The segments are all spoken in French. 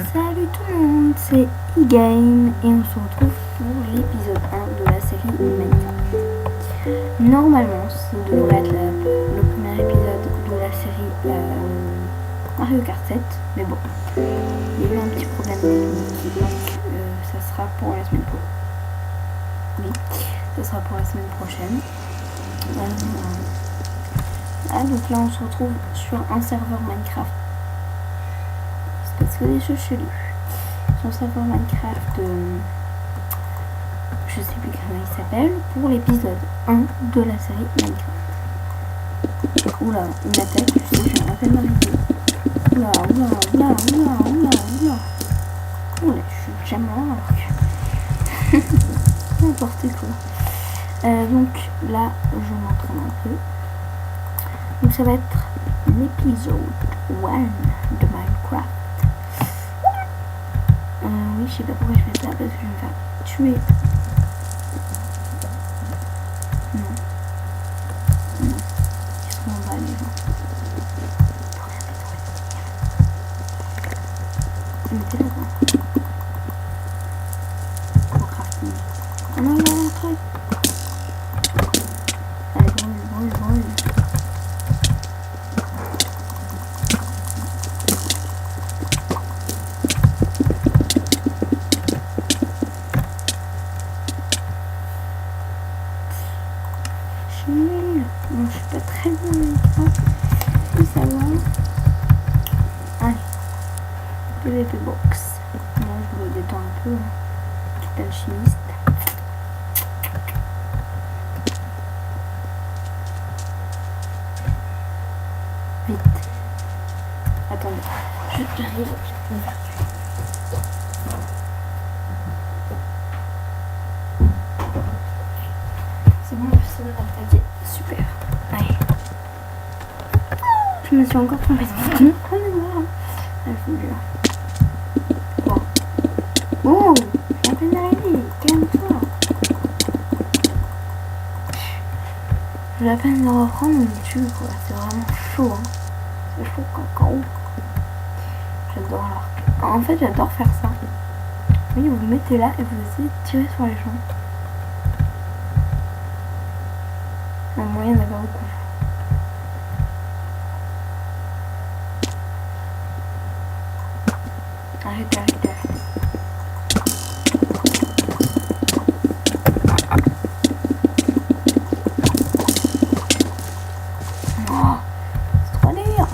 Salut tout le monde, c'est E-Game et on se retrouve pour l'épisode 1 de la série Minecraft. Normalement, ça devrait être le premier épisode de la série Mario Kart 7, mais bon, il y a eu un petit problème technique, donc ça sera pour la semaine prochaine. Oui, ça sera pour la semaine prochaine. Donc là on se retrouve sur un serveur Minecraft. Parce que des choses cheloues. Sur un serveur Minecraft, je sais plus comment il s'appelle, pour l'épisode 1 de la série Minecraft. Oula, une attaque, je sais, je suis à peine arrêtée. Oula, je suis déjà mort. N'importe quoi. Donc là, je m'entraîne un peu. Donc ça va être l'épisode 1 de Minecraft. Oui, je sais pas pourquoi je fais ça, parce que je vais me faire tuer. Non. Ils seront en bas, les gens. Pour rien détruire. Mais t'es là, quoi. Pour crafting. Oh non, non, un truc. Allez, brûle. Non, je suis pas très bien Minecraft, mais ça va. Allez, PVP box. Moi je me détends un peu, petit alchimiste. Vite. Attendez, j'arrive. C'est bon, c'est bon, attaquer. Super. Allez. Je me suis encore trompée de bouton. Oh non. Elle faut dur. Bon. Oh, j'ai à peine arrivé. Calme-toi. J'ai la peine de reprendre, on me tue, quoi. C'est vraiment chaud, hein. C'est chaud cacao. J'adore l'arc. En fait, j'adore faire ça. Oui, vous vous mettez là et vous essayez de tirer sur les gens. En moyenne, il n'y en a pas beaucoup. Arrêtez. Oh, c'est trop dur.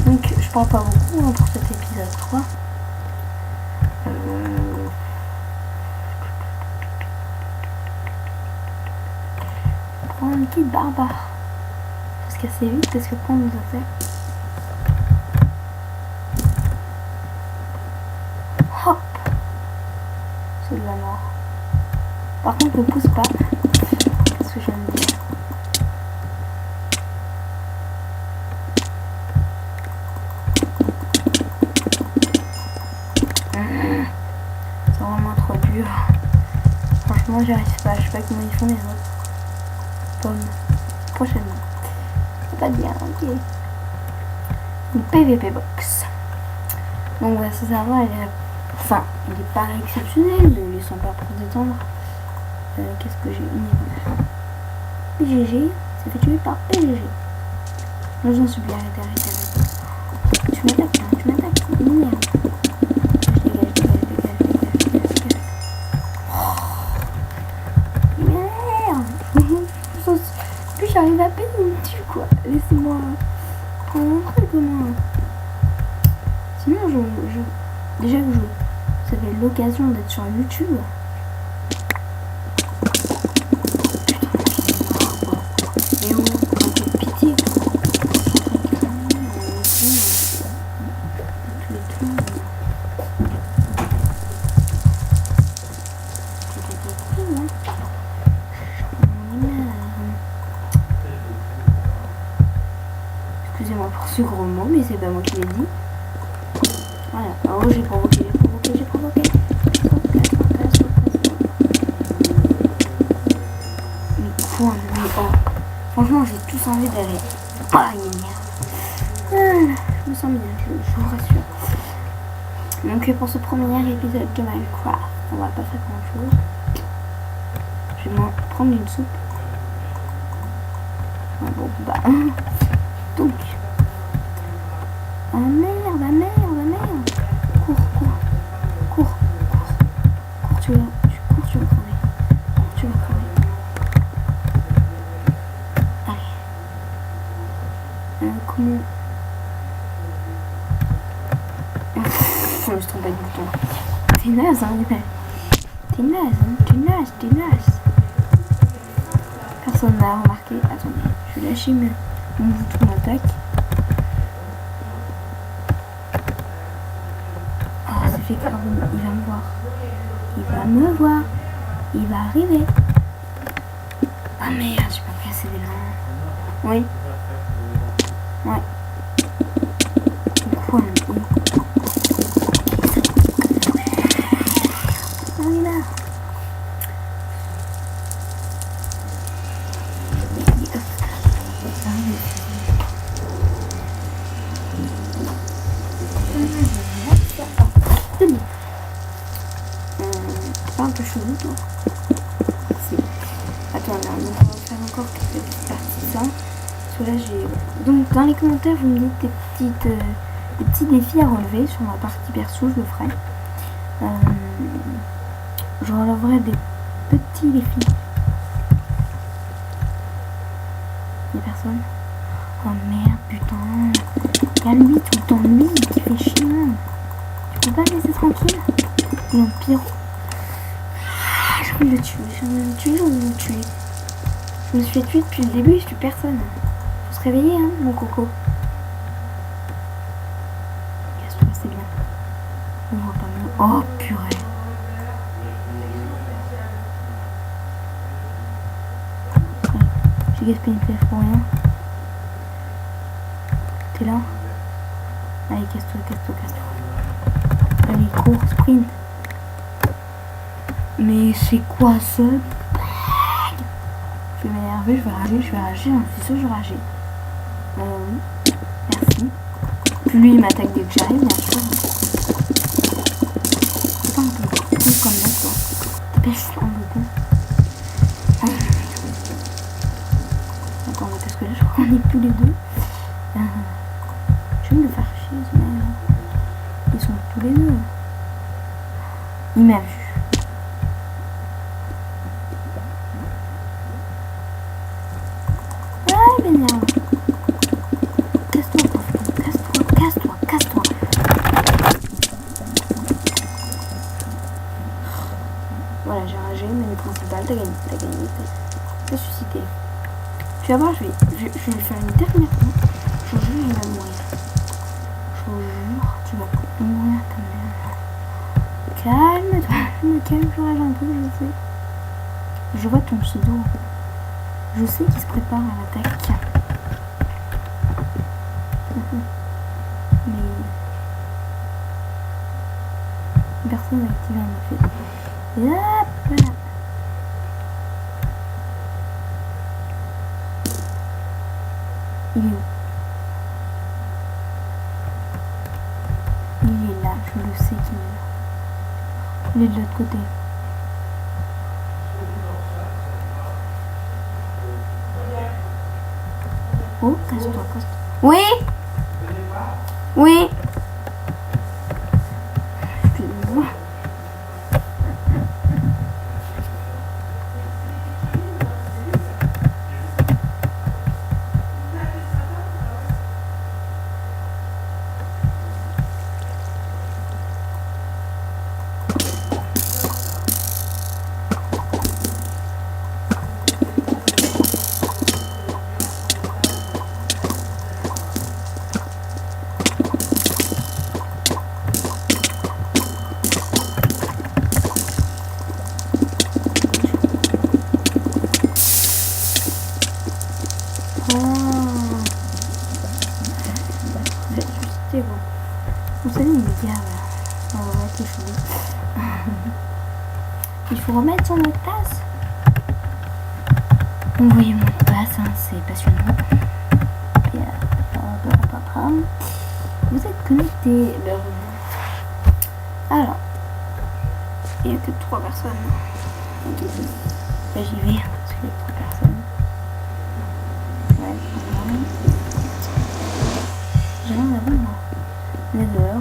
Donc, je parle pas beaucoup pour cet épisode 3. Prendre une petite barbare. Parce qu'assez vite, parce que prendre nous a fait. Hop. C'est de la mort. Par contre, ne pousse pas. Qu'est-ce que j'aime dire? C'est vraiment trop dur. Franchement, j'y arrive pas. Je sais pas comment ils font les autres. Pomme. Prochainement. C'est pas bien, ok. Une PVP box. Donc voilà, ce serveur, il est pas exceptionnel, ils sont pas pour détendre. Qu'est-ce que j'ai une PGG, c'est fait tuer par PGG. Non, j'en suis bien, arrêtez. Tu m'attaques. Merde. Je dégage. Merde. Puis j'arrive à peine, il me tue, quoi. Laissez-moi prendre un truc au moins. Sinon, déjà que vous avez l'occasion d'être sur YouTube. Putain, et où un peu de pitié, quoi. Excusez-moi pour ce gros mot, mais c'est pas moi qui l'ai dit. Voilà, oh j'ai provoqué. Mais quoi, mais oh. Franchement, j'ai tous envie d'aller. Ah, merde. Je me sens bien, je vous rassure. Donc pour ce premier épisode de Minecraft, on va pas faire grand chose. Je vais prendre une soupe. Ah bon bah. Donc. Ah merde, ah merde, ah merde. Cours, tu vas crever. Tu vas crever. Allez. Comment. Je me suis trompée de bouton. T'es naze, hein, t'es naze. Personne n'a remarqué. Attendez, je vais lâcher mon bouton d'attaque. Oh, c'est fait grave, il va me voir. Il va arriver. Ah merde, j'ai pas cassé des lampes. Oui. Ouais. Quoi, on est là. C'est un peu chelou, toi. Si. Attends, on va faire encore quelques petites parties de ça. Parce que là, j'ai... Donc, dans les commentaires, vous me dites des petits défis à relever. Sur ma partie perso, je le ferai. Je relèverai des petits défis. Il y a personne. Oh merde, putain. Il y a lui, tout le temps lui, qui fait chier. Tu peux pas le laisser tranquille? Et en pire... J'ai envie de le tuer. Je me suis fait tuer depuis le début, je suis personne. Faut se réveiller, hein, mon coco. Casse-toi, c'est bien. On voit pas mieux. Oh, purée. J'ai gaspillé une flèche pour rien. T'es là? Allez, casse-toi. Allez, cours, sprint. Mais c'est quoi ça? Je vais m'énerver, je vais rager. Un faisceau, je vais rager. Oui. Merci. Puis lui, il m'attaque dès que j'arrive, bien sûr. C'est pas un peu con comme là, toi. Dépêche, un peu con. Attends, parce que là, je crois qu'on est tous les deux. Je vais me faire chier, ce mec. Ils sont tous les deux. Il m'a vu. Ah, il m'énerve. Casse-toi. Voilà, j'ai ragé, mais le principal, t'as gagné. T'as suscité. Tu vas voir, je vais lui faire une dernière fois. Je jure, il va mourir. Je jure, tu vas mourir comme merde. Calme-toi, je rage un peu, je sais. Je vois ton pseudo. Je sais qu'il se prépare à l'attaque. Mais personne n'a activé un effet. Et hop là. Il est où? Il est là, je le sais qu'il est là. Il est de l'autre côté. Oh, casse-toi. Oui? Oui? Excuse-moi. Vous savez, les gars, on va mettre les cheveux. Il faut remettre son mot de passe. Envoyez mon mot de passe, hein, c'est passionnant. Vous êtes connecté. Alors, il n'y a que 3 personnes. Ok. Là, j'y vais parce qu'il y a 3 personnes. Ouais, voilà. J'ai rien à voir, moi. Nether.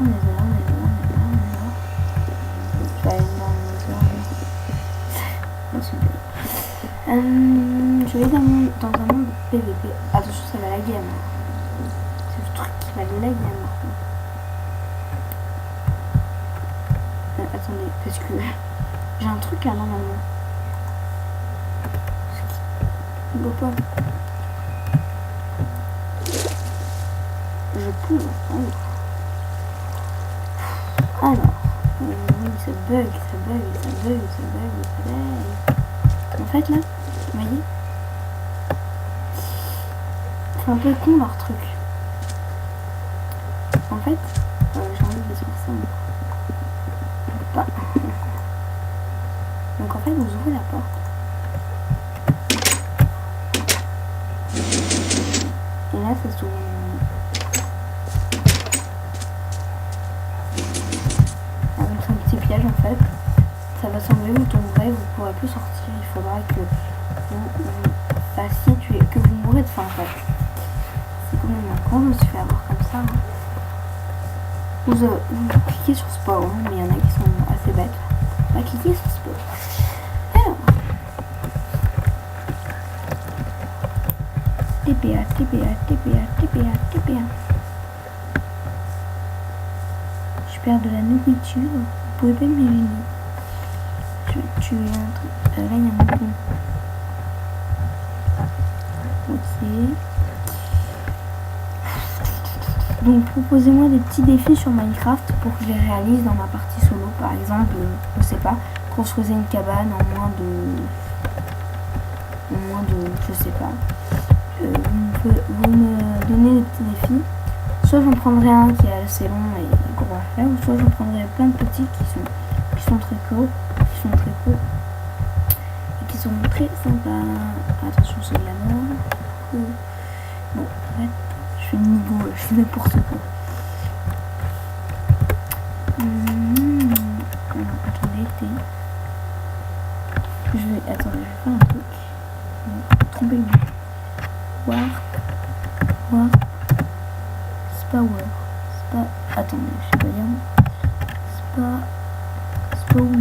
Je vais aller dans le Nether. Non, super. Je vais dans un monde de PVP. Attention, ça va laguer, moi. C'est le truc qui va laguer, moi. Attendez, parce que j'ai un truc là normalement. Il ne pas. Je peux. Alors, oui, ça bug. En fait là, vous voyez, c'est un peu con leur truc. En fait, j'ai envie de faire ça. Pas. Donc en fait, vous ouvrez la porte. Et là, ça s'ouvre. Avec un petit piège en fait. Ça va s'enlever, vous tomberez, vous ne pourrez plus sortir. Il faudra que vous fassiez que vous mourrez de faim en fait. C'est quand même con, je me suis fait avoir comme ça. Hein. Vous cliquez sur spawn, mais il y en a qui sont assez bêtes. On va cliquer sur spawn. Alors. TPA. Je perds de la nourriture. Vous pouvez pas m'éliminer. Je vais tuer un truc. Là, il y a un mouton. Ok. Donc proposez-moi des petits défis sur Minecraft pour que je les réalise dans ma partie solo. Par exemple, je sais pas, construisez une cabane en moins de je sais pas. Vous me donnez des petits défis. Soit j'en prendrai un qui est assez long et gros à faire, ou soit j'en prendrai plein de petits qui sont très courts, et qui sont très sympas. Attention, c'est de la mort. Bon, en fait, je fais le niveau, je fais n'importe quoi. Alors, attendez, je vais faire un truc. Trompez-moi. Voir.